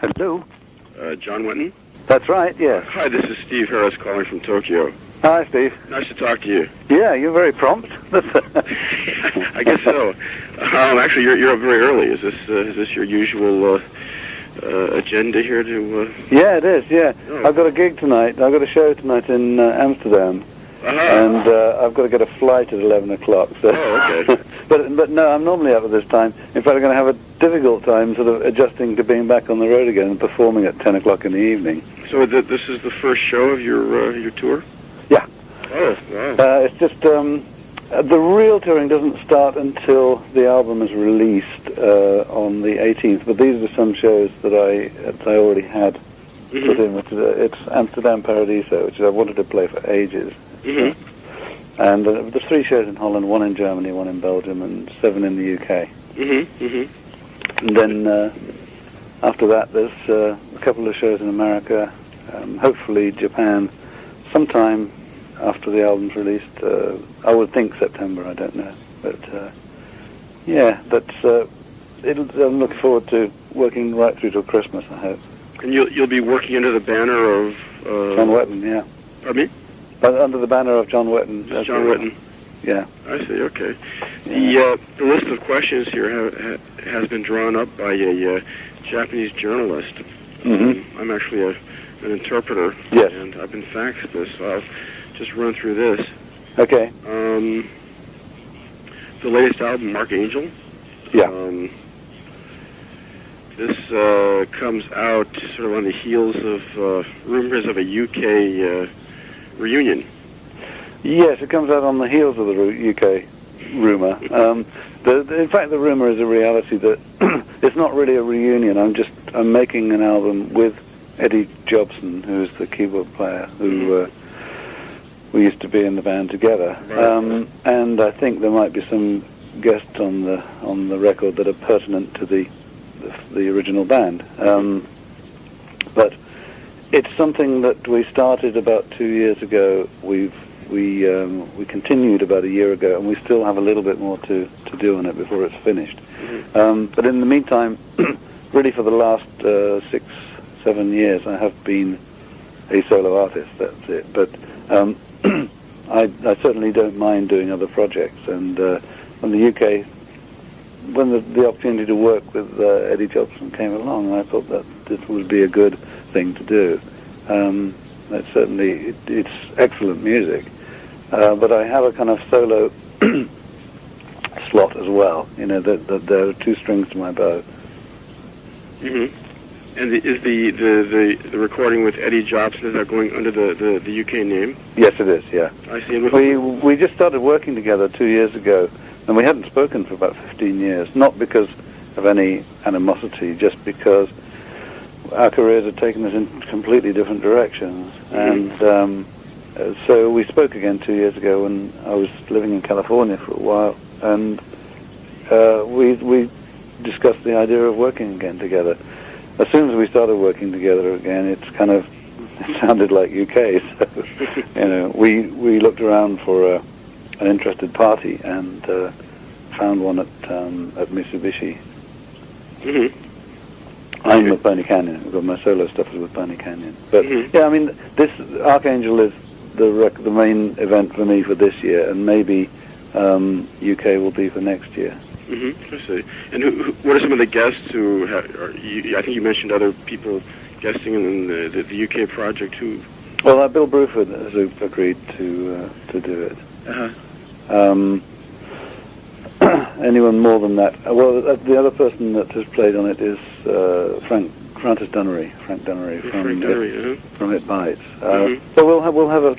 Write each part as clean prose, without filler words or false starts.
Hello? John Wetton? That's right, yes. Hi, this is Steve Harris calling from Tokyo. Hi, Steve. Nice to talk to you. Yeah, you're very prompt. I guess so. Actually, you're up very early. Is this your usual agenda here to... Yeah, it is, yeah. Oh. I've got a gig tonight. I've got a show tonight in Amsterdam. And I've got to get a flight at 11 o'clock. So. Oh, okay. but no, I'm normally up at this time. In fact, I'm going to have a difficult time sort of adjusting to being back on the road again and performing at 10 o'clock in the evening. So this is the first show of your tour? Yeah. Oh, wow. It's just, the real touring doesn't start until the album is released on the 18th, but these are some shows that I already had put in, which is, it's Amsterdam Paradiso, which I wanted to play for ages. Mm-hmm. And there's 3 shows in Holland, 1 in Germany, 1 in Belgium, and 7 in the UK. Mm-hmm. Mm-hmm. And then after that, there's a couple of shows in America, hopefully Japan, sometime after the album's released. I would think September, I don't know. But yeah, I'm looking forward to working right through till Christmas, I hope. And you'll be working under the banner of... John Wetton, yeah. Pardon me? Under the banner of John Wetton. John Wetton. Yeah. I see, okay. The list of questions here has been drawn up by a Japanese journalist. Mm-hmm. I'm actually an interpreter. Yes. And I've been faxed this, so I'll just run through this. Okay. The latest album, Arkangel. Yeah. This comes out sort of on the heels of rumors of a UK reunion. Yes, it comes out on the heels of the UK rumor. In fact, the rumor is a reality that it's not really a reunion. I'm making an album with Eddie Jobson, who's the keyboard player, who we used to be in the band together. Right. And I think there might be some guests on the record that are pertinent to the original band. But it's something that we started about 2 years ago. We continued about a year ago, and we still have a little bit more to do on it before it's finished. Mm-hmm. But in the meantime, really for the last 6-7 years, I have been a solo artist. That's it. But I certainly don't mind doing other projects. And from the UK, when the opportunity to work with Eddie Jobson came along, I thought that this would be a good thing to do. It's excellent music, but I have a kind of solo slot as well. You know, that there are 2 strings to my bow. Mm-hmm. And is the recording with Eddie Jobson, is that going under the UK name? Yes, it is. Yeah. I see. We just started working together 2 years ago, and we hadn't spoken for about 15 years. Not because of any animosity, just because our careers had taken us in completely different directions. Mm-hmm. And so we spoke again 2 years ago when I was living in California for a while, and we discussed the idea of working again together. As soon as we started working together again, it sounded like UK. So, you know, we looked around for an interested party and found one at Mitsubishi. Mm-hmm. I'm with Pony Canyon. We've got my solo stuff is with Pony Canyon. But yeah, I mean, this Archangel is the main event for me for this year, and maybe UK will be for next year. Mm-hmm. I see. And what are some of the guests who I think you mentioned other people guesting in the UK project who? Well, Bill Bruford has agreed to do it. Uh-huh. Anyone more than that? Well, the other person that has played on it is Frank Dunnery from It Bites. So we'll have a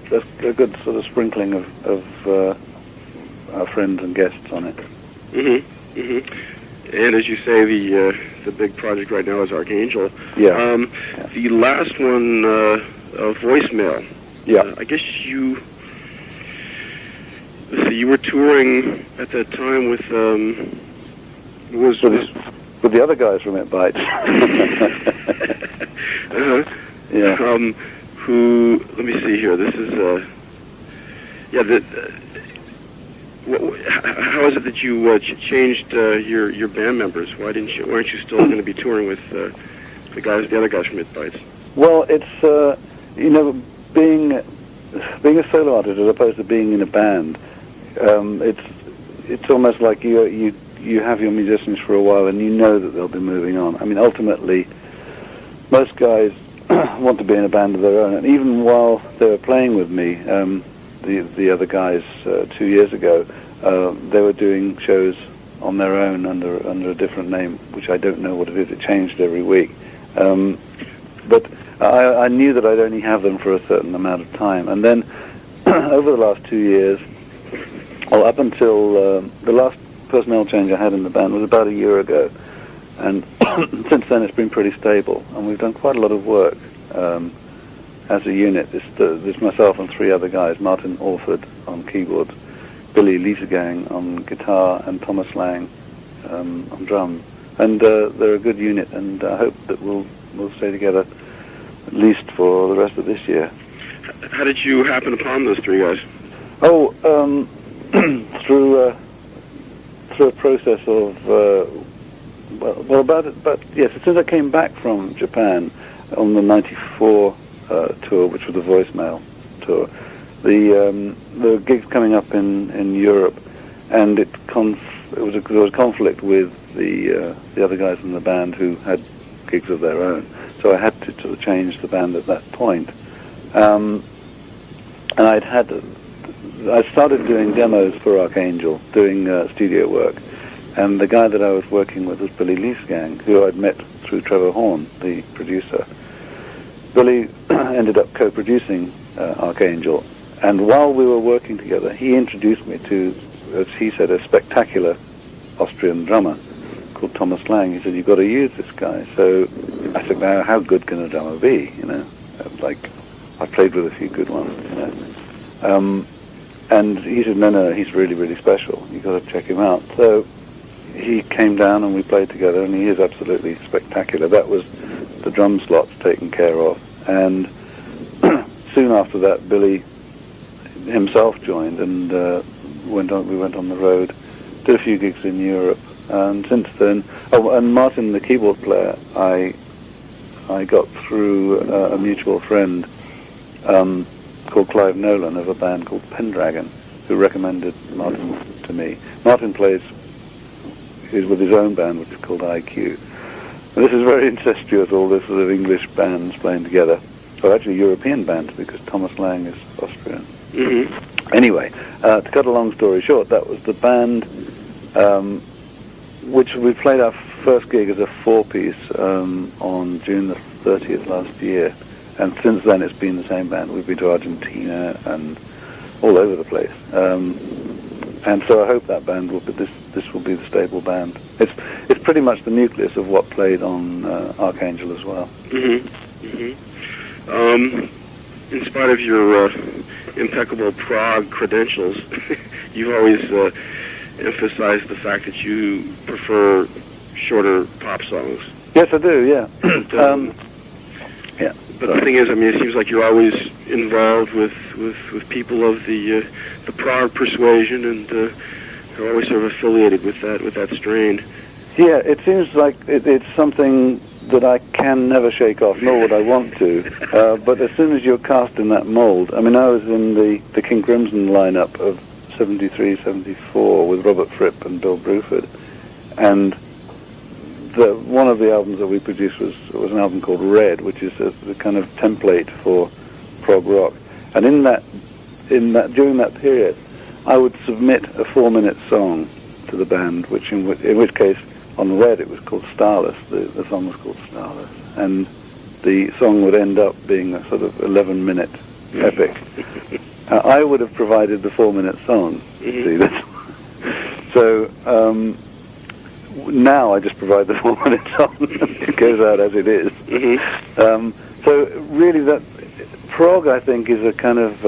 good sort of sprinkling of our friends and guests on it. Mm-hmm. Mm-hmm. And as you say, the big project right now is Archangel. Yeah. The last one, Voicemail. Yeah. I guess you were touring at that time with with the other guys from It Bites. Uh-huh. Yeah. Who? Let me see here. This is how is it that you changed your band members? Why aren't you still going to be touring with the other guys from It Bites? Well, it's being a solo artist as opposed to being in a band. It's almost like you have your musicians for a while and you know that they'll be moving on. I mean, ultimately, most guys want to be in a band of their own, and even while they were playing with me, the other guys 2 years ago, they were doing shows on their own under a different name, which I don't know what it is. It changed every week. But I knew that I'd only have them for a certain amount of time. And then over the last 2 years, well, up until the last personnel change I had in the band was about a year ago. And since then it's been pretty stable. And we've done quite a lot of work as a unit. There's myself and 3 other guys, Martin Orford on keyboards, Billy Liesegang on guitar, and Thomas Lang on drums. And they're a good unit, and I hope that we'll stay together at least for the rest of this year. How did you happen upon those 3 guys? Oh, through a process of yes. As soon as I came back from Japan on the '94 tour, which was the voicemail tour, the gigs coming up in Europe, and there was a conflict with the other guys in the band who had gigs of their own. So I had to sort of change the band at that point. And I started doing demos for Archangel, doing studio work. And the guy that I was working with was Billy Liesegang, who I'd met through Trevor Horn, the producer. Billy ended up co-producing Archangel. And while we were working together, he introduced me to, as he said, a spectacular Austrian drummer called Thomas Lang. He said, "You've got to use this guy." So I said, "Now, how good can a drummer be? You know, like I played with a few good ones, you know." And he said, "No, he's really, really special. You've got to check him out." So he came down and we played together, and he is absolutely spectacular. That was the drum slots taken care of, and soon after that, Billy himself joined, and we went on the road, did a few gigs in Europe. And since then, and Martin, the keyboard player, I got through a mutual friend called Clive Nolan of a band called Pendragon, who recommended Martin to me. Martin he's with his own band, which is called IQ. And this is very incestuous, all this sort of English bands playing together. Or actually European bands, because Thomas Lang is Austrian. Mm-hmm. Anyway, to cut a long story short, that was the band which we played our first gig as a 4-piece on June the 30th last year, and since then it's been the same band. We've been to Argentina and all over the place, and so I hope that band will be this will be the stable band. It's pretty much the nucleus of what played on Archangel as well. Mm-hmm. Mm-hmm. In spite of your impeccable prog credentials, you've always emphasize the fact that you prefer shorter pop songs. Yes, I do, yeah. Yeah. But the thing is, I mean, it seems like you're always involved with people of the prog persuasion, and you're always sort of affiliated with that strain. Yeah, it seems like it's something that I can never shake off, nor would I want to. But as soon as you're cast in that mold, I mean, I was in the King Crimson lineup of 73, 74 with Robert Fripp and Bill Bruford, and one of the albums that we produced was an album called Red, which is the kind of template for prog rock. And during that period, I would submit a 4-minute song to the band, in which case on Red it was called Starless. The song was called Starless, and the song would end up being a sort of 11-minute epic. I would have provided the 4-minute song. See this? So now I just provide the 4-minute song. It goes out as it is. So really, that prog, I think, is a kind of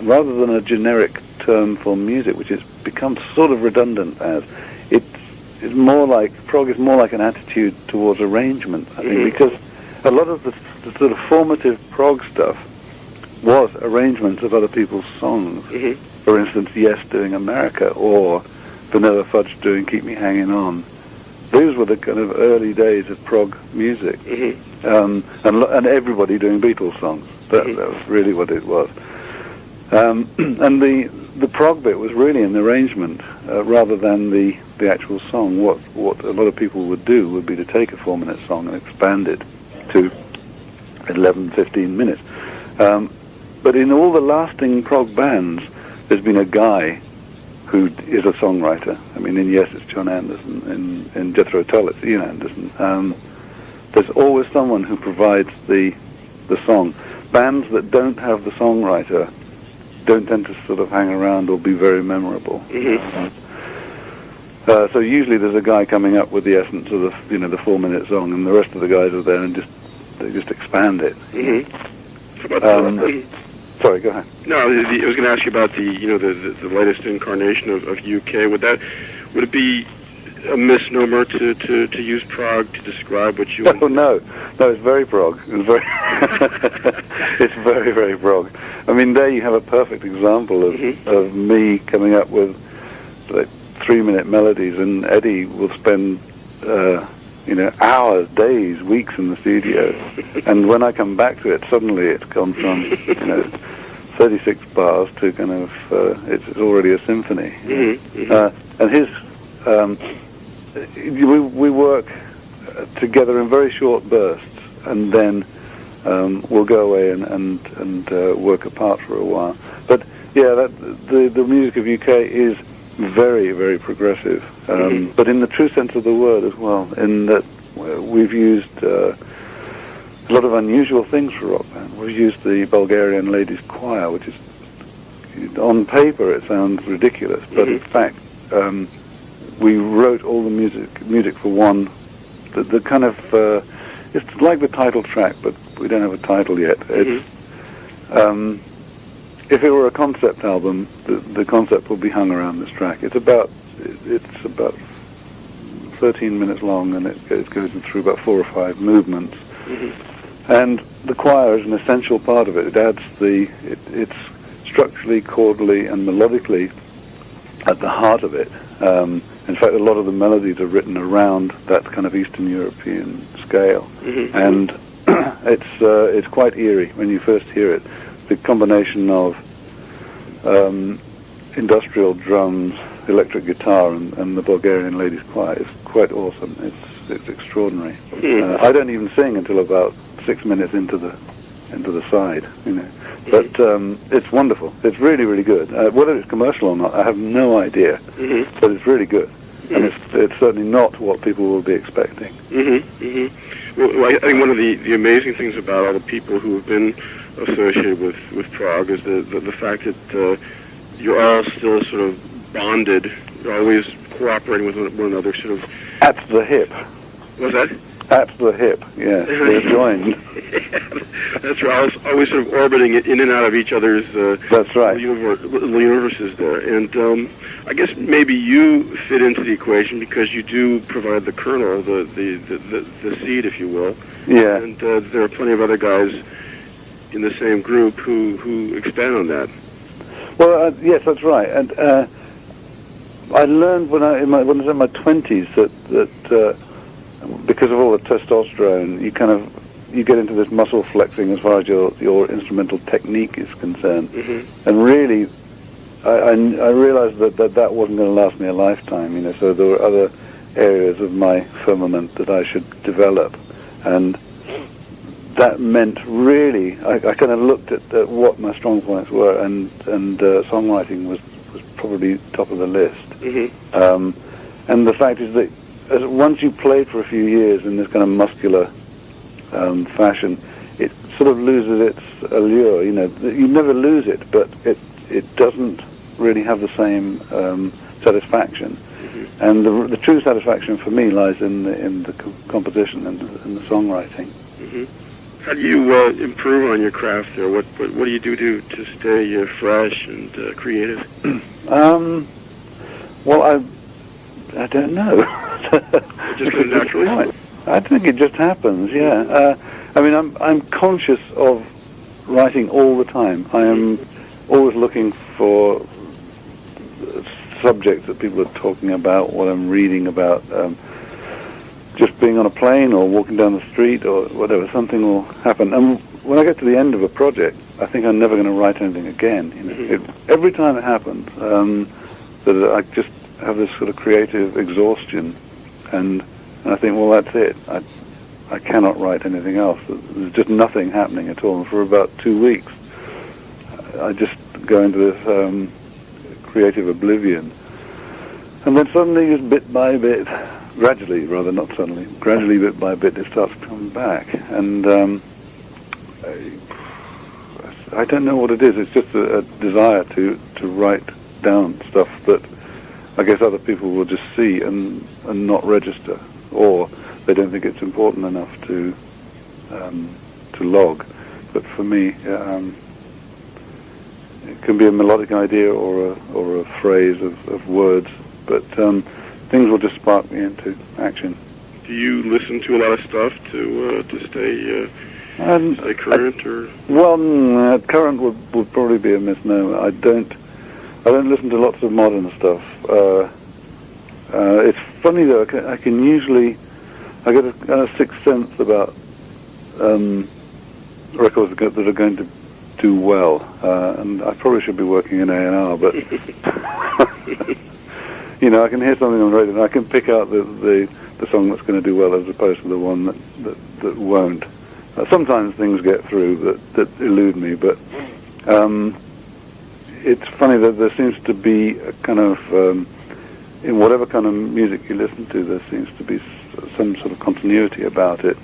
rather than a generic term for music, which has become sort of redundant as it's more like prog is more like an attitude towards arrangement. I think because a lot of the sort of formative prog stuff was arrangements of other people's songs. For instance, Yes doing America, or Vanilla Fudge doing Keep Me Hanging On. Those were the kind of early days of prog music. and everybody doing Beatles songs. That was really what it was. And the prog bit was really an arrangement rather than the actual song. What a lot of people would do would be to take a 4-minute song and expand it to 11, 15 minutes. But in all the lasting prog bands, there's been a guy who is a songwriter. I mean, in Yes, it's John Anderson. In Jethro Tull, it's Ian Anderson. There's always someone who provides the song. Bands that don't have the songwriter don't tend to sort of hang around or be very memorable. So usually there's a guy coming up with the essence of the 4-minute song, and the rest of the guys are there and they just expand it. Sorry, go ahead. No, I was going to ask you about the latest incarnation of UK. Would it be a misnomer to use prog to describe what you? Oh no, it's very prog. It's very, it's very, very prog. I mean, there you have a perfect example of me coming up with like 3-minute melodies, and Eddie will spend hours, days, weeks in the studio, and when I come back to it, suddenly it's gone from 36 bars to kind of it's already a symphony. And his we work together in very short bursts, and then we'll go away and work apart for a while. But yeah, the music of UK is very, very progressive, but in the true sense of the word as well, in that we've used a lot of unusual things for rock band. We've used the Bulgarian Ladies Choir, which is, on paper it sounds ridiculous, but in fact we wrote all the music for one, the kind of, it's like the title track, but we don't have a title yet. It's, if it were a concept album, the concept will be hung around this track. It's about 13 minutes long, and it goes through about 4 or 5 movements. And the choir is an essential part of it. It adds it's structurally, chordally, and melodically at the heart of it. In fact, a lot of the melodies are written around that kind of Eastern European scale, and it's quite eerie when you first hear it. The combination of industrial drums, electric guitar, and the Bulgarian Ladies Choir is quite awesome. It's extraordinary. I don't even sing until about 6 minutes into the side, But it's wonderful. It's really, really good. Whether it's commercial or not, I have no idea. But it's really good, and it's certainly not what people will be expecting. Well, I think one of the amazing things about all the people who have been associated with prog is the fact that you're all still sort of bonded. You're always cooperating with one another, sort of. At the hip. What's that? At the hip, yeah. They're joined. That's right. Always sort of orbiting in and out of each other's that's right. universes there. And I guess maybe you fit into the equation because you do provide the kernel, the seed, if you will. Yeah. And there are plenty of other guys in the same group who expand on that. Well, yes, that's right. And I learned when I was in my 20s that because of all the testosterone, you get into this muscle flexing as far as your instrumental technique is concerned. And really, I realized that wasn't going to last me a lifetime. So there were other areas of my firmament that I should develop, and that meant really I kind of looked at what my strong points were, and songwriting was probably top of the list. And the fact is that once you played for a few years in this kind of muscular fashion, it sort of loses its allure. You never lose it, but it doesn't really have the same satisfaction. And the true satisfaction for me lies in the composition and the songwriting. How do you improve on your craft there? What do you do to stay fresh and creative? Well, I don't know. It just comes naturally? I think it just happens, yeah. I mean, I'm conscious of writing all the time. I am always looking for subjects that people are talking about, what I'm reading about, just being on a plane or walking down the street or whatever, something will happen. And when I get to the end of a project, I think I'm never going to write anything again. You know? Every time it happens, that I just have this sort of creative exhaustion, and I think, well, that's it. I cannot write anything else. There's just nothing happening at all. And for about 2 weeks, I just go into this creative oblivion. And then suddenly, just bit by bit, gradually, rather not suddenly, gradually, bit by bit, it starts to come back. And I don't know what it is. It's just a desire to write down stuff that I guess other people will just see and not register, or they don't think it's important enough to log. But for me, it can be a melodic idea or a phrase of words, but things will just spark me into action. Do you listen to a lot of stuff to stay current, or? Well, current would probably be a misnomer. I don't listen to lots of modern stuff. It's funny though. I can usually I get a kind of sixth sense about records that are going to do well, and I probably should be working in A&R, but you know, I can hear something on the radio and I can pick out the song that's going to do well as opposed to the one that won't. Sometimes things get through that elude me, but it's funny that there seems to be a kind of in whatever kind of music you listen to, there seems to be some sort of continuity about it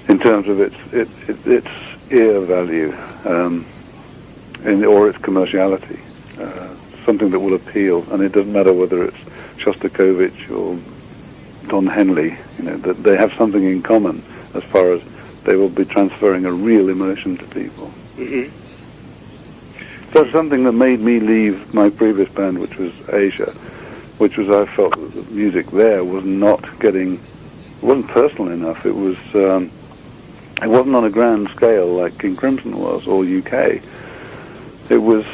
in terms of its ear value or its commerciality, something that will appeal, and it doesn't matter whether it's Shostakovich or Don Henley. You know, that they have something in common as far as they will be transferring a real emotion to people. Mm-hmm. So it's something that made me leave my previous band, which was Asia, which was I felt that the music there was wasn't personal enough. It wasn't on a grand scale like King Crimson was, or UK. It was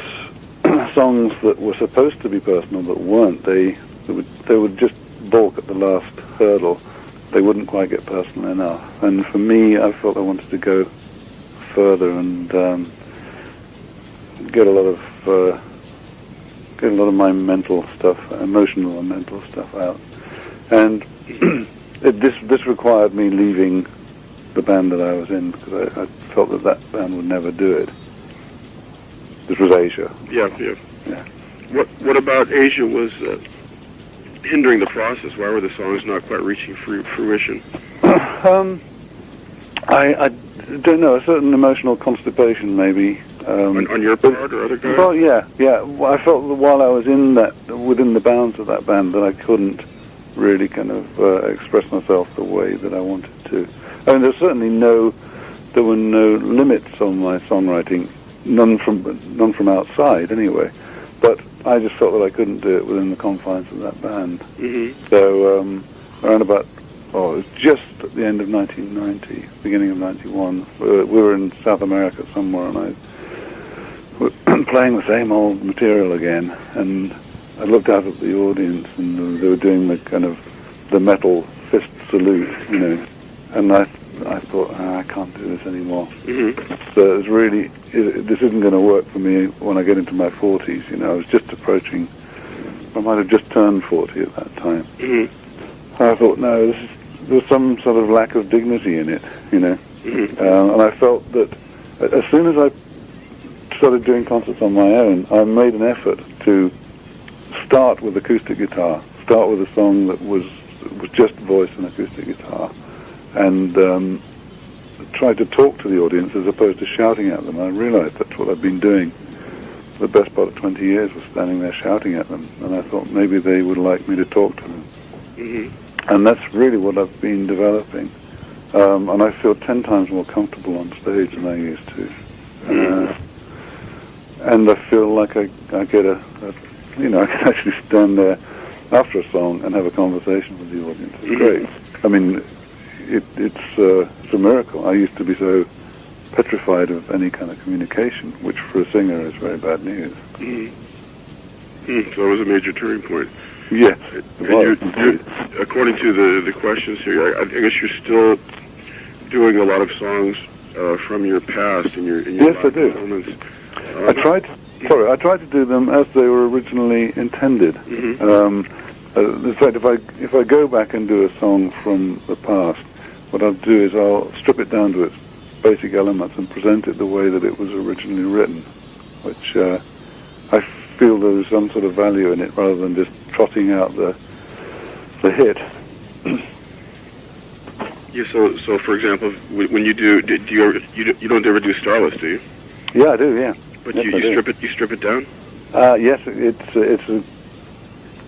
songs that were supposed to be personal but weren't. They would just balk at the last hurdle. They wouldn't quite get personal enough. And for me, I felt I wanted to go further and get a lot of my mental stuff, emotional and mental stuff out. And this required me leaving the band that I was in, because I felt that band would never do it. This was Asia. Yeah. What about Asia was hindering the process? Why were the songs not quite reaching fruition? I don't know, a certain emotional constipation maybe. On your part or other guys? Well, yeah. I felt that while I was within the bounds of that band, that I couldn't really kind of express myself the way that I wanted to. I mean, there were no limits on my songwriting, none from outside anyway. But I just felt that I couldn't do it within the confines of that band. Mm-hmm. So around about, it was just at the end of 1990, beginning of 91, we were in South America somewhere, and I was playing the same old material again, and I looked out at the audience, and they were doing the kind of the metal fist salute, you know, and I thought, I can't do this anymore. Mm-hmm. So it was really, this isn't going to work for me when I get into my 40s, you know. I was just approaching, I might have just turned 40 at that time. Mm-hmm. I thought, no, there's some sort of lack of dignity in it, you know. Mm-hmm. And I felt that as soon as I started doing concerts on my own, I made an effort to start with acoustic guitar, start with a song that was just voice and acoustic guitar, and try to talk to the audience as opposed to shouting at them. I realized that's what I've been doing for the best part of 20 years, was standing there shouting at them, and I thought maybe they would like me to talk to them. Mm-hmm. And that's really what I've been developing. And I feel 10 times more comfortable on stage than I used to. And I feel like I get I can actually stand there after a song and have a conversation with the audience. It's great. I mean, it's a miracle. I used to be so petrified of any kind of communication, which for a singer is very bad news. Mm-hmm. So that was a major turning point. Yes. And according to the questions here, I guess you're still doing a lot of songs from your past in your yes, I do. performance. I tried to do them as they were originally intended. In fact, if I go back and do a song from the past, what I'll do is I'll strip it down to its basic elements and present it the way that it was originally written, which I feel there's some sort of value in it rather than just trotting out the hit. Yeah. So for example, when you do you don't ever do Starless, do you? Yeah, I do. Yeah. But yes, you strip it down. Yes, it's a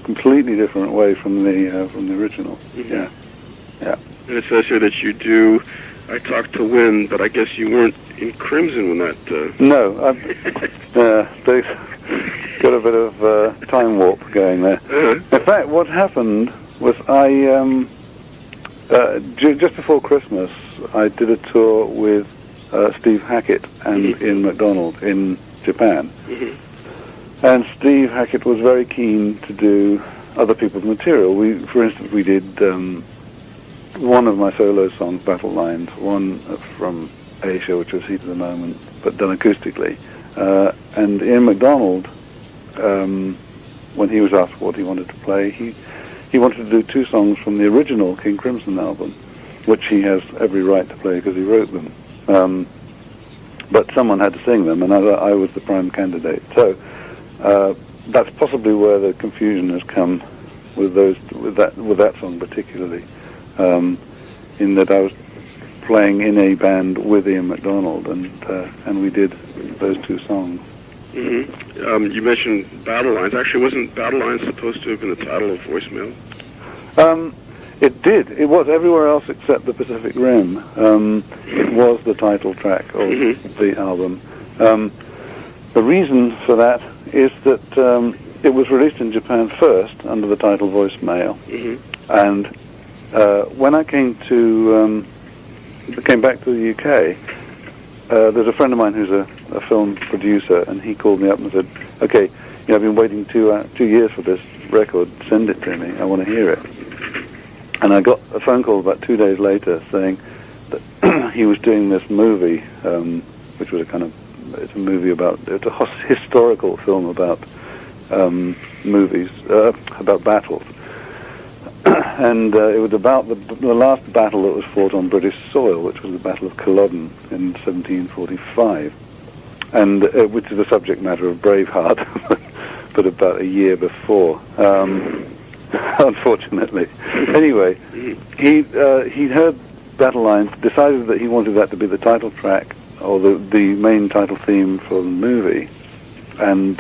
completely different way from the original. Yeah. And it says here that you do. I talked to Wynn, but I guess you weren't in Crimson when that. No, they've got a bit of time warp going there. In fact, what happened was I just before Christmas I did a tour with Steve Hackett and Ian MacDonald in Japan, and Steve Hackett was very keen to do other people's material. For instance, we did one of my solo songs, Battle Lines, one from Asia, which was Heat of the Moment, but done acoustically. And Ian MacDonald, when he was asked what he wanted to play, he wanted to do two songs from the original King Crimson album, which he has every right to play because he wrote them. But someone had to sing them, and I was the prime candidate. So that's possibly where the confusion has come with that song particularly, in that I was playing in a band with Ian MacDonald, and we did those two songs. You mentioned Battle Lines. Actually, wasn't Battle Lines supposed to have been the title of Voicemail? It did. It was everywhere else except the Pacific Rim. It was the title track of the album. The reason for that is that it was released in Japan first under the title Voicemail, and when I came back to the UK, there's a friend of mine who's a film producer, and he called me up and said, "Okay, I've been waiting 2 years for this record. Send it to me. I want to hear it." And I got a phone call about 2 days later saying that he was doing this movie, which was it's a movie it's a historical film about movies, about battles. And it was about the last battle that was fought on British soil, which was the Battle of Culloden in 1745, and which is the subject matter of Braveheart, but about a year before. Unfortunately. Anyway, he heard Battle Lines, decided that he wanted that to be the title track or the main title theme for the movie, and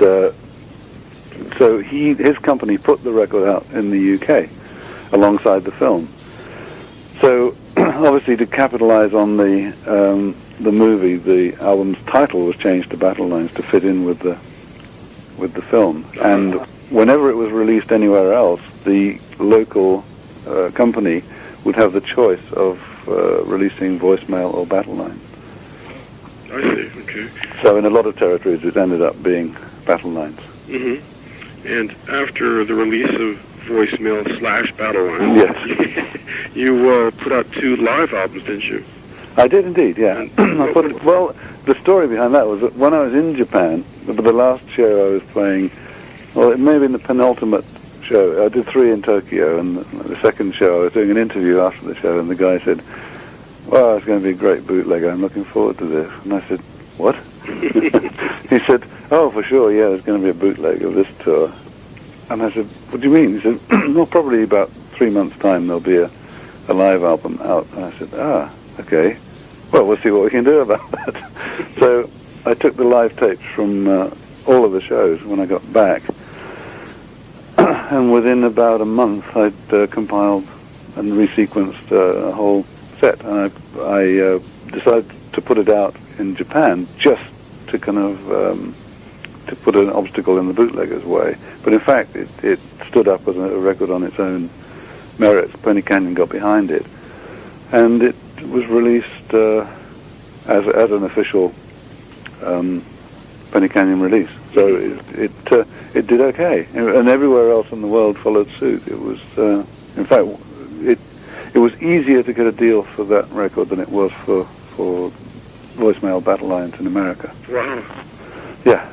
so his company put the record out in the UK alongside the film. So obviously, to capitalize on the movie, the album's title was changed to Battle Lines to fit in with the film. And whenever it was released anywhere else, the local company would have the choice of releasing Voicemail or Battle Lines. I see. Okay. So in a lot of territories, it ended up being Battle Lines. And after the release of Voicemail / Battle Lines, yes, you put out 2 live albums, didn't you? I did indeed, yeah. Well, the story behind that was that when I was in Japan, the last show I was playing, well, it may have been the penultimate show. I did 3 in Tokyo, and the second show I was doing an interview after the show, and the guy said, "Well, it's going to be a great bootlegger. I'm looking forward to this." And I said, "What?" He said, "Oh, for sure, yeah, there's going to be a bootleg of this tour." And I said, "What do you mean?" He said, "Well, probably about 3 months' time there'll be a live album out." And I said, "Okay. Well, we'll see what we can do about that." So I took the live tapes from all of the shows when I got back, and within about a month I'd compiled and resequenced a whole set, and I decided to put it out in Japan just to kind of to put an obstacle in the bootlegger's way. But in fact, it stood up as a record on its own merits. Pony Canyon got behind it, and it was released as an official Pony Canyon release. So it did okay, and everywhere else in the world followed suit. It was, in fact, it was easier to get a deal for that record than it was for voicemail battle lines in America. Wow. Yeah,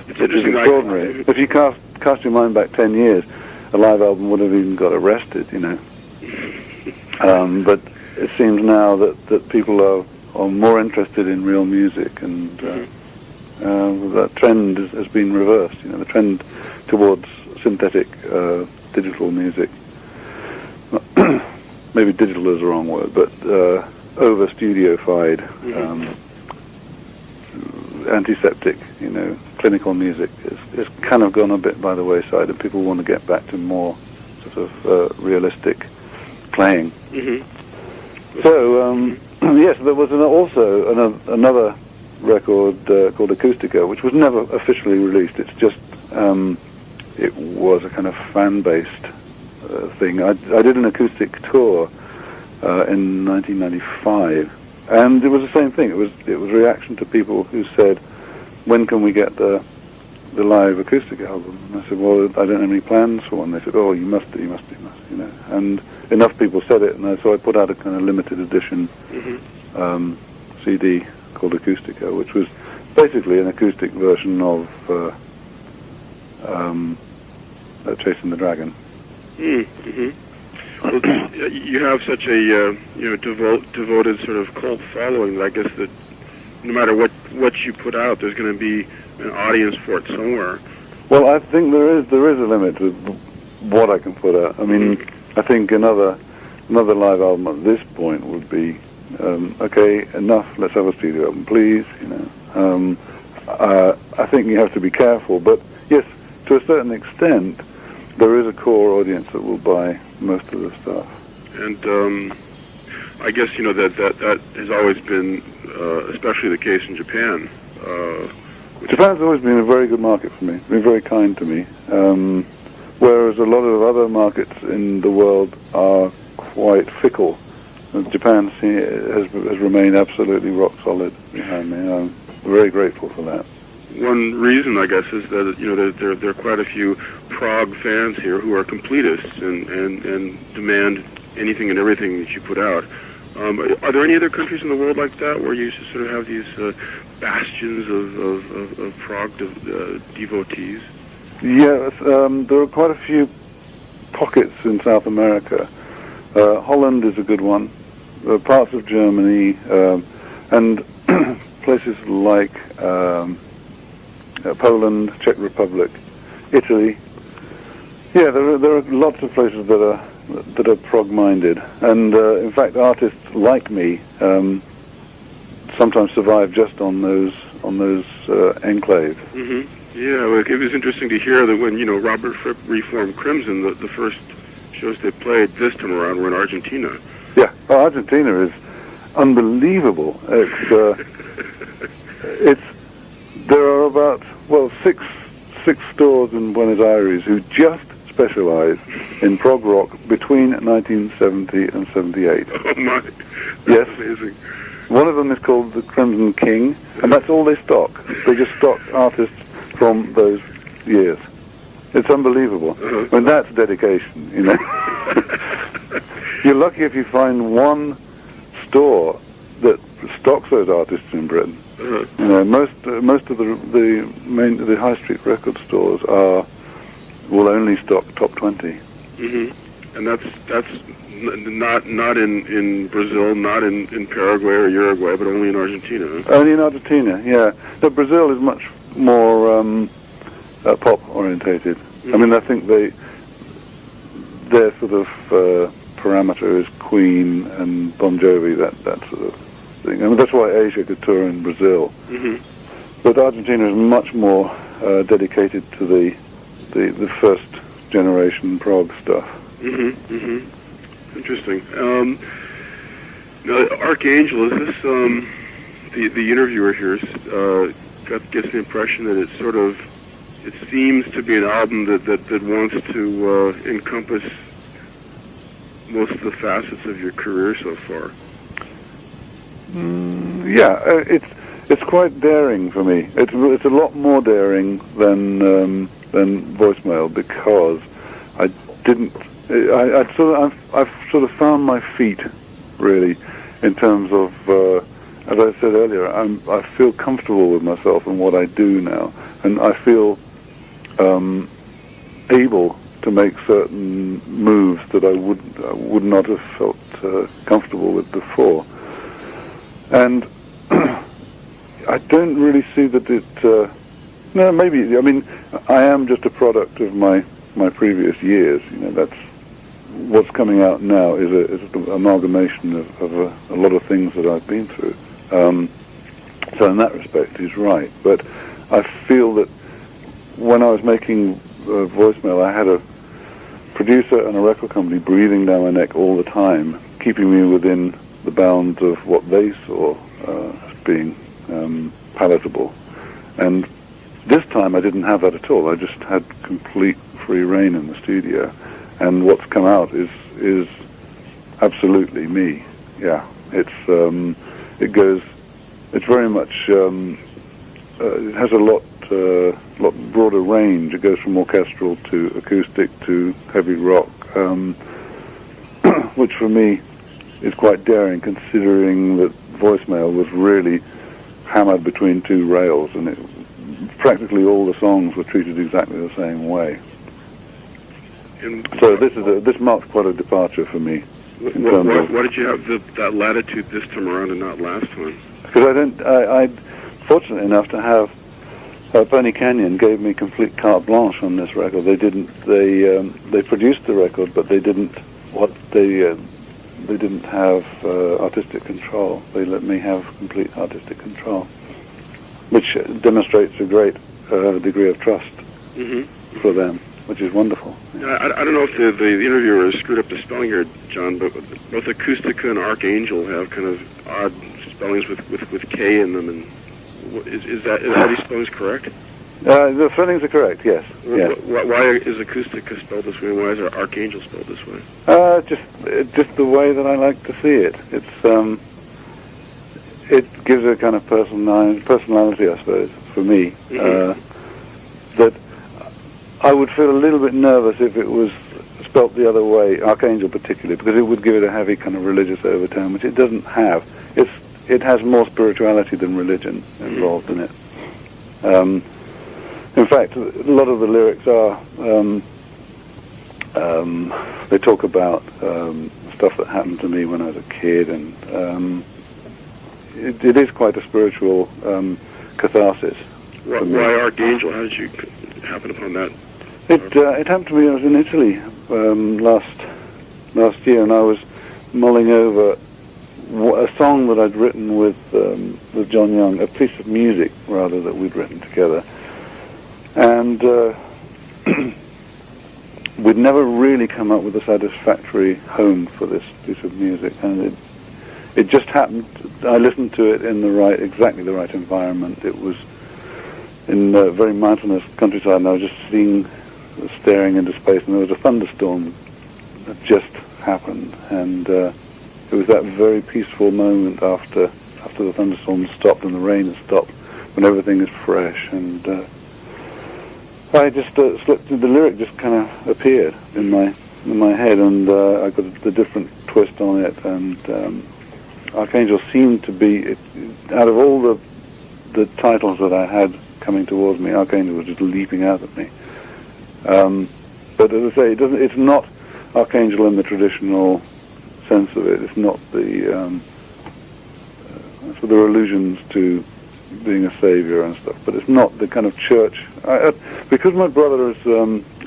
which is extraordinary. If you cast your mind back 10 years, a live album would have even got arrested, you know. But it seems now that people are more interested in real music, and that trend has been reversed. You know, the trend towards synthetic digital music. Maybe digital is the wrong word, but over studiofied, antiseptic, you know, clinical music is kind of gone a bit by the wayside, and people want to get back to more sort of realistic playing. So yes, there was also another record called Acoustica, which was never officially released. It's just it was a kind of fan-based thing. I did an acoustic tour in 1995, and it was the same thing. It was reaction to people who said, "When can we get the live acoustic album?" And I said, "Well, I don't have any plans for one." They said, "Oh, you must, you know." And enough people said it, and so I put out a kind of limited edition CD called Acoustica, which was basically an acoustic version of Chasing the Dragon. Well, you have such a devoted sort of cult following that I guess that no matter what you put out, there's going to be an audience for it somewhere. Well, I think there is a limit to what I can put out. I mean, I think another live album at this point would be okay, enough. Let's have a studio album, please. You know, I think you have to be careful, but yes, to a certain extent, there is a core audience that will buy most of the stuff. And I guess that has always been, especially the case in Japan. Japan's always been a very good market for me. Been very kind to me. Whereas a lot of other markets in the world are quite fickle. Japan has remained absolutely rock solid behind me. I'm very grateful for that. One reason, I guess, is that there are quite a few prog fans here who are completists and demand anything and everything that you put out. Are there any other countries in the world like that where you sort of have these bastions of prog devotees? Yes, there are quite a few pockets in South America. Holland is a good one. Parts of Germany and places like Poland, Czech Republic, Italy. Yeah, there are lots of places that are prog-minded, and in fact, artists like me sometimes survive just on those enclaves. Yeah, well, it was interesting to hear that when Robert Fripp reformed Crimson, the first shows they played this time around were in Argentina. Yeah, well, Argentina is unbelievable. There are about six stores in Buenos Aires who just specialize in prog rock between 1970 and 78. Oh my! Yes, amazing. One of them is called the Crimson King, and that's all they stock. They just stock artists from those years. It's unbelievable. I mean, that's dedication, you know. You're lucky if you find one store that stocks those artists in Britain. You know, most of the high street record stores will only stock top 20. And that's not in Brazil, not in Paraguay or Uruguay, but only in Argentina. Only in Argentina, yeah. No, Brazil is much more pop orientated. I mean, I think their sort of parameter is Queen and Bon Jovi, that sort of thing. I mean, that's why Asia could tour in Brazil. But Argentina is much more dedicated to the first generation prog stuff. Interesting. Now, Archangel, is this the interviewer here gets the impression that it seems to be an album that wants to encompass most of the facets of your career so far. Yeah, It's quite daring for me. It's a lot more daring than voicemail, because I didn't. I've sort of found my feet, really, in terms of, as I said earlier, I feel comfortable with myself and what I do now, and I feel able to make certain moves that I would not have felt comfortable with before. And I don't really see that it. No, maybe. I mean, I am just a product of my previous years. You know, that's what's coming out now is an amalgamation of a lot of things that I've been through. So in that respect, he's right. But I feel that when I was making voicemail, I had a producer and a record company breathing down my neck all the time, keeping me within the bounds of what they saw as being palatable. And this time I didn't have that at all. I just had complete free reign in the studio, and what's come out is absolutely me. Yeah, it's very much it has a lot broader range. It goes from orchestral to acoustic to heavy rock, which for me is quite daring, considering that voicemail was really hammered between two rails, and practically all the songs were treated exactly the same way. So this marks quite a departure for me. Why did you have that latitude this time around and not last time? Because I'm fortunate enough to have Bernie Canyon gave me complete carte blanche on this record. They produced the record, but they didn't have artistic control. They let me have complete artistic control, which demonstrates a great degree of trust for them, which is wonderful. I don't know if the interviewer screwed up the spelling here, John, but both Acoustica and Archangel have kind of odd spellings with K in them, and are these spellings correct? The spellings are correct, yes. Why is Acoustica spelled this way, and why is Archangel spelled this way? Just the way that I like to see it. It gives a kind of personality, I suppose, for me. That I would feel a little bit nervous if it was spelt the other way, Archangel particularly, because it would give it a heavy kind of religious overtone, which it doesn't have. It has more spirituality than religion involved in it. In fact, a lot of the lyrics are, they talk about stuff that happened to me when I was a kid, and it is quite a spiritual catharsis. Why Archangel? How did you happen upon that? It happened to me. I was in Italy last year, and I was mulling over a song that I'd written with John Young, a piece of music rather that we'd written together, and we'd never really come up with a satisfactory home for this piece of music, and it just happened. I listened to it in exactly the right environment. It was in a very mountainous countryside, and I was just staring into space, and there was a thunderstorm that just happened, and it was that very peaceful moment after the thunderstorm stopped and the rain had stopped, when everything is fresh, and I just slipped. The lyric just kind of appeared in my head, and I got the different twist on it, and Archangel seemed to be, out of all the titles that I had coming towards me, Archangel was just leaping out at me. But as I say, it's not Archangel in the traditional sense of it. It's not the so there are allusions to being a savior and stuff, but it's not the kind of church. Because my brother is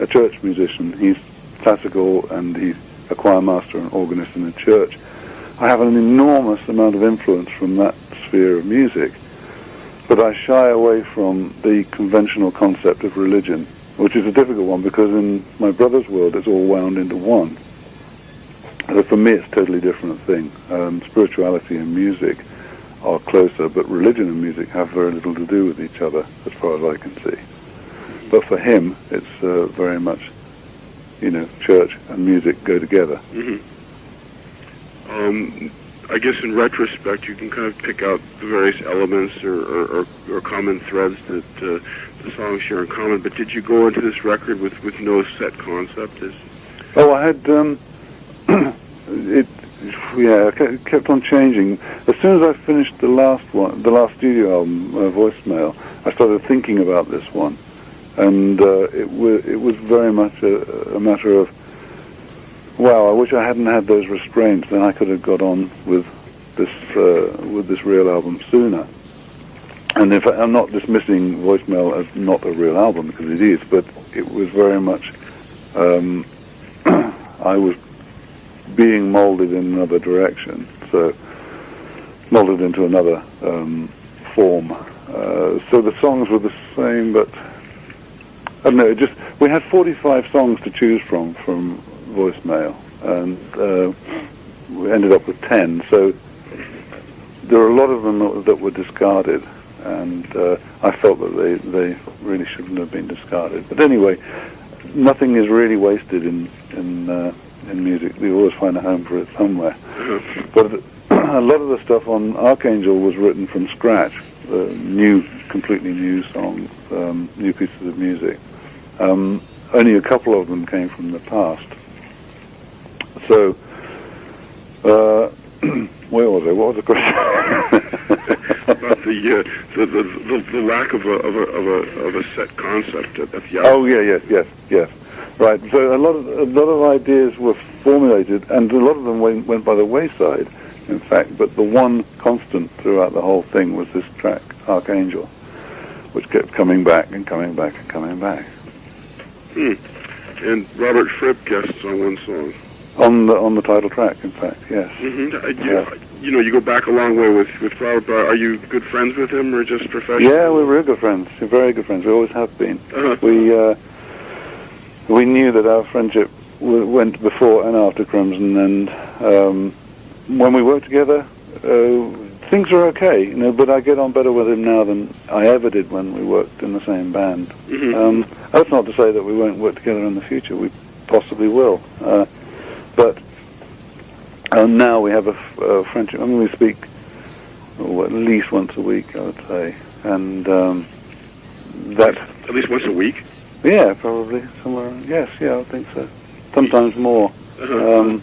a church musician, he's classical and he's a choir master and organist in a church. I have an enormous amount of influence from that sphere of music, but I shy away from the conventional concept of religion, which is a difficult one because in my brother's world it's all wound into one. So for me it's a totally different thing. Spirituality and music are closer, but religion and music have very little to do with each other as far as I can see. But for him it's very much, church and music go together. I guess in retrospect, you can kind of pick out the various elements or common threads that the songs share in common. But did you go into this record with no set concept? Oh, I had it kept on changing. As soon as I finished the last studio album, Voicemail, I started thinking about this one, and it was very much a matter of, wow, I wish I hadn't had those restraints. Then I could have got on with this real album sooner. And in fact, I'm not dismissing Voicemail as not a real album, because it is, but it was very much, I was being molded in another direction, so molded into another form. So the songs were the same, but I don't know. We had 45 songs to choose from Voicemail, and we ended up with 10. So there were a lot of them that were discarded, and I felt that they really shouldn't have been discarded. But anyway, nothing is really wasted in music. We always find a home for it somewhere. But a lot of the stuff on Archangel was written from scratch, completely new songs, new pieces of music. Only a couple of them came from the past. So, where was I? What was the question? About the lack of a set concept at the outset. Oh yeah, yes. Right. So a lot of ideas were formulated, and a lot of them went by the wayside, in fact. But the one constant throughout the whole thing was this track, Archangel, which kept coming back and coming back and coming back. And Robert Fripp guests on one song. On the title track, in fact, yes. You know, you go back a long way with Robert. Are you good friends with him, or just professional? Yeah, we're real good friends. We're very good friends. We always have been. We knew that our friendship went before and after Crimson, and when we worked together, things are okay, you know. But I get on better with him now than I ever did when we worked in the same band. That's not to say that we won't work together in the future. We possibly will. But now we have a friendship. I mean, we speak at least once a week, I would say, and that at least once a week. Yeah, probably somewhere. Yes, yeah, I think so. Sometimes more. And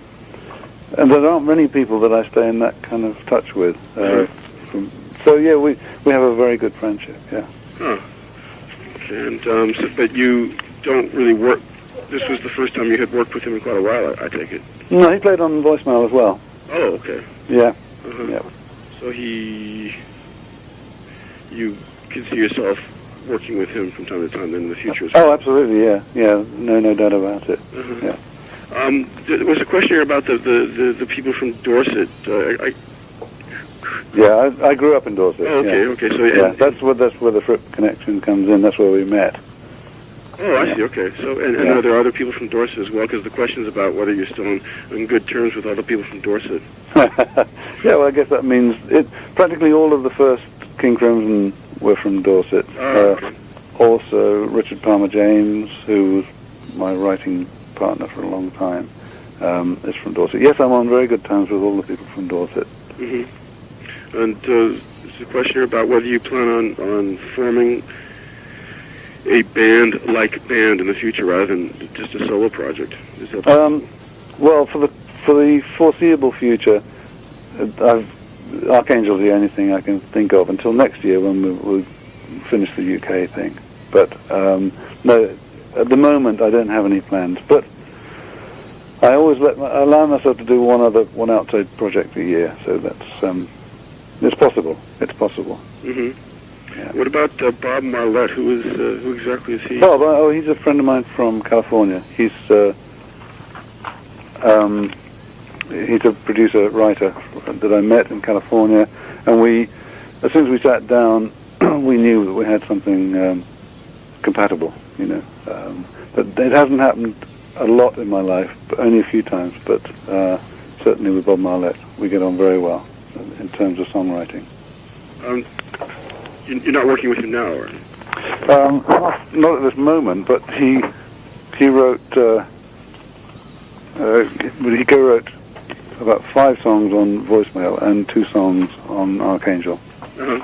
there aren't many people that I stay in that kind of touch with. So yeah, we have a very good friendship. Yeah. And but you don't really work. This was the first time you had worked with him in quite a while, I take it. No, he played on Voicemail as well. Oh, okay. Yeah. Yeah. So you can see yourself working with him from time to time in the future as well. Oh, absolutely, yeah. No doubt about it. Yeah. There was a question here about the people from Dorset. I grew up in Dorset. Oh, okay, yeah. Okay. So yeah, that's where the Fripp connection comes in. That's where we met. Oh, I see. Okay. So, and are there other people from Dorset as well? Because the question's about whether you're still on good terms with other people from Dorset. Yeah, well, I guess that means practically all of the first King Crimson were from Dorset. Also, Richard Palmer James, who was my writing partner for a long time, is from Dorset. Yes, I'm on very good terms with all the people from Dorset. And there's a question here about whether you plan on forming a band-like band in the future rather than just a solo project. Is that well, for the foreseeable future, Archangel's the only thing I can think of until next year when we'll finish the UK thing. But no, at the moment I don't have any plans. But I always allow myself to do one outside project a year. So that's it's possible. It's possible. Yeah. What about Bob Marlette? Who exactly is he? Bob, he's a friend of mine from California. He's a producer, writer that I met in California, and as soon as we sat down, we knew that we had something compatible, you know. But it hasn't happened a lot in my life, but only a few times, but certainly with Bob Marlette, we get on very well in terms of songwriting. You're not working with him now, or? Not at this moment, but he wrote, he co-wrote about 5 songs on voicemail and 2 songs on Archangel. Uh-huh.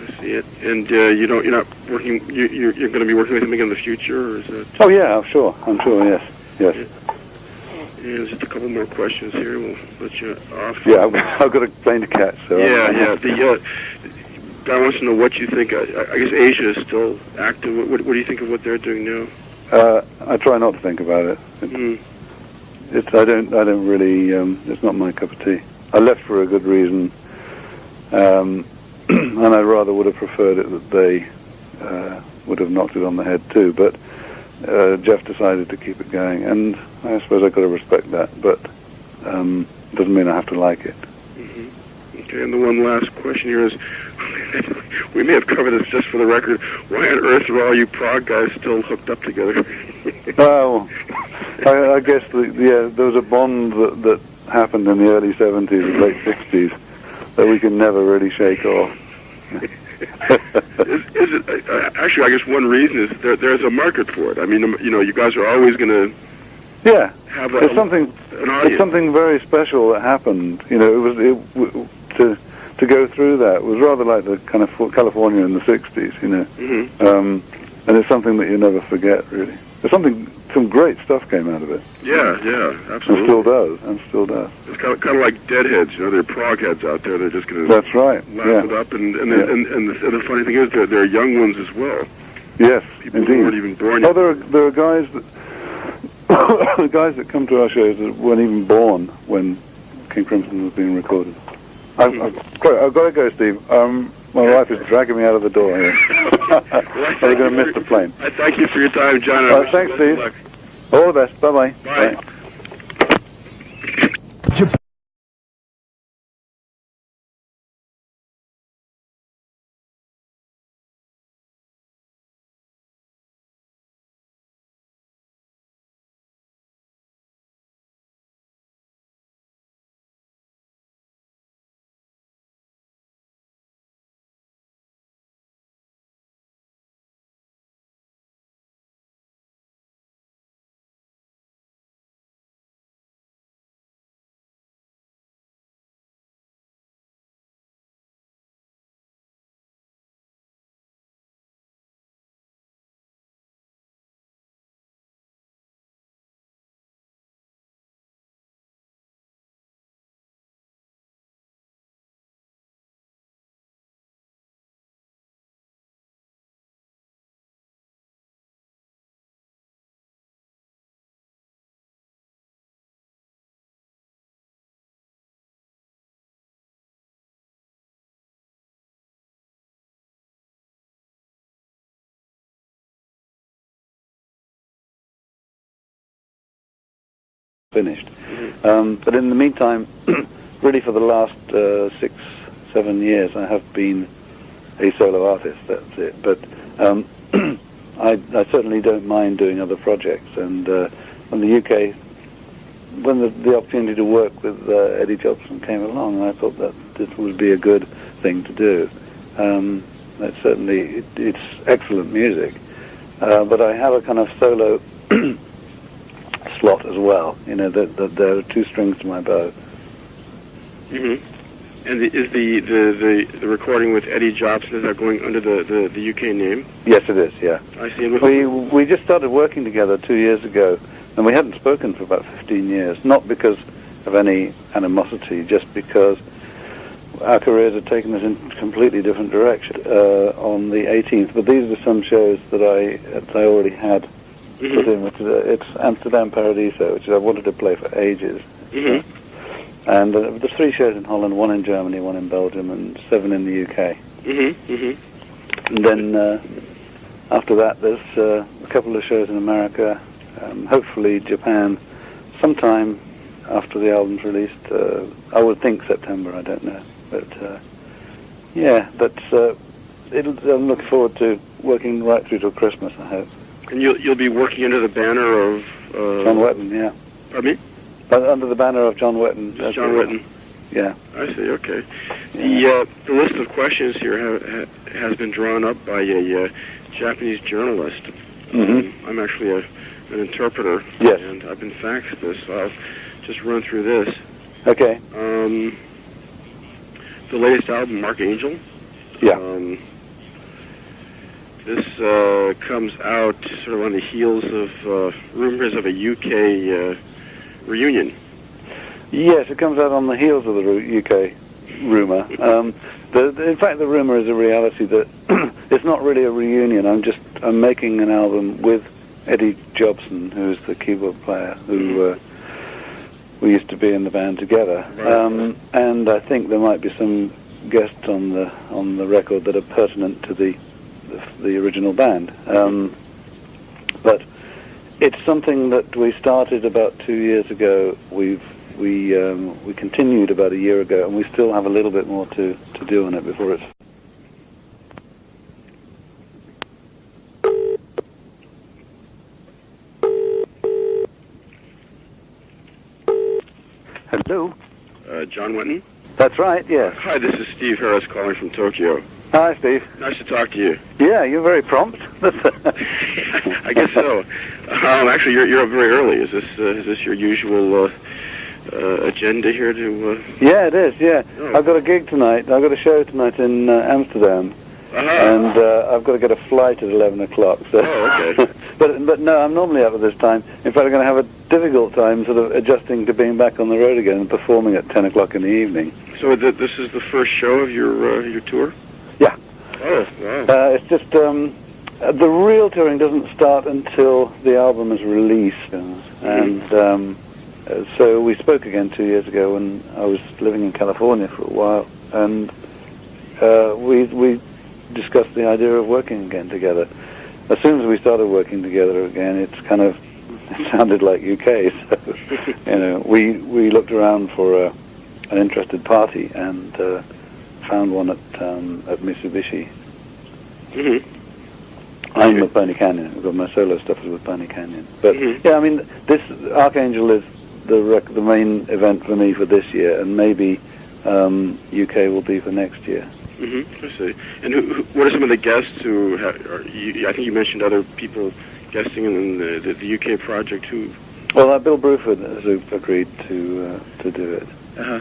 I see it. And you're not working. You're going to be working with him again in the future, or is that? Oh yeah, I'm sure. Yes. Yeah, just a couple more questions here. We'll let you off. Yeah, I've got a plane to catch. So yeah. The guy wants to know what you think. I guess Asia is still active. What do you think of what they're doing now? I try not to think about it. I don't really. It's not my cup of tea. I left for a good reason, and I rather would have preferred it that they would have knocked it on the head too. But Jeff decided to keep it going, and I suppose I've got to respect that. But doesn't mean I have to like it. Okay, and the one last question here is, we may have covered this just for the record, why on earth are all you prog guys still hooked up together? Oh, I guess there was a bond that happened in the early 70s and late 60s that we can never really shake off. Is it, actually, I guess one reason is there's a market for it. I mean, you guys are always going to have an audience. It's something very special that happened. To go through that was rather like the kind of California in the 60s, and it's something that you never forget, really. Some great stuff came out of it. Yeah, absolutely. And still does. It's kind of like deadheads, there are prog heads out there. They're just going to That's right. laugh it up, and the funny thing is, there are young ones as well. Yes, people indeed. who weren't even born yet. Oh, there are guys that guys that come to our shows that weren't even born when King Crimson was being recorded. I've got to go, Steve. My wife is dragging me out of the door here. I'm going to miss the plane. I thank you for your time, John. Thanks, Steve. All the best. Bye-bye. Bye. Finished. But in the meantime, really for the last 6-7 years, I have been a solo artist. That's it. But I certainly don't mind doing other projects. And from the UK, when the opportunity to work with Eddie Jobson came along, I thought that this would be a good thing to do. That certainly it's excellent music, but I have a kind of solo slot as well. That there are 2 strings to my bow. And is the recording with Eddie Jobson, is that going under the UK name? Yes, it is. Yeah. I see. We just started working together 2 years ago, and we hadn't spoken for about 15 years. Not because of any animosity, just because our careers had taken us in a completely different direction on the 18th. But these are some shows that I already had put in. It's Amsterdam Paradiso, which I wanted to play for ages. And there's 3 shows in Holland, 1 in Germany, 1 in Belgium, and 7 in the UK. And then after that, there's a couple of shows in America, hopefully Japan, sometime after the album's released. I would think September, I don't know. But I'm looking forward to working right through till Christmas, I hope. And you'll be working under the banner of John Wetton, yeah. Pardon me? Under the banner of John Wetton. Just John Wetton. Yeah. I see. Okay. The list of questions here has been drawn up by a Japanese journalist. I'm actually an interpreter. Yes. And I've been faxed this. I'll just run through this. Okay. The latest album, Arkangel. Yeah. This comes out sort of on the heels of rumors of a UK reunion. Yes, it comes out on the heels of the UK rumor. In fact, the rumor is a reality that it's not really a reunion. I'm making an album with Eddie Jobson, who's the keyboard player, who we used to be in the band together. Right. And I think there might be some guests on the record that are pertinent to the original band. But it's something that we started about 2 years ago. We continued about a year ago, and we still have a little bit more to do on it before it's... Hello? John Wetton? That's right, yes. Hi, this is Steve Harris calling from Tokyo. Hi, Steve. Nice to talk to you. Yeah, you're very prompt. I guess so. Actually, you're up very early. Is this your usual agenda here to... Yeah, it is, yeah. Oh. I've got a gig tonight. I've got a show tonight in Amsterdam. And I've got to get a flight at 11 o'clock. So. Oh, okay. but no, I'm normally up at this time. In fact, I'm going to have a difficult time sort of adjusting to being back on the road again and performing at 10 o'clock in the evening. So this is the first show of your tour? Yeah. Oh, wow. It's just the real touring doesn't start until the album is released, and so we spoke again 2 years ago when I was living in California for a while, and we discussed the idea of working again together. As soon as we started working together again, it sounded like UK. So we looked around for an interested party and found one at Mitsubishi. Mm-hmm. I'm with Pony Canyon. I've got my solo stuff is with Pony Canyon. But yeah, I mean, this Archangel is the main event for me for this year, and maybe UK will be for next year. Mm-hmm. I see. And what are some of the guests who I think you mentioned other people guesting in the UK project. Who? Well, Bill Bruford has agreed to do it. Uh-huh.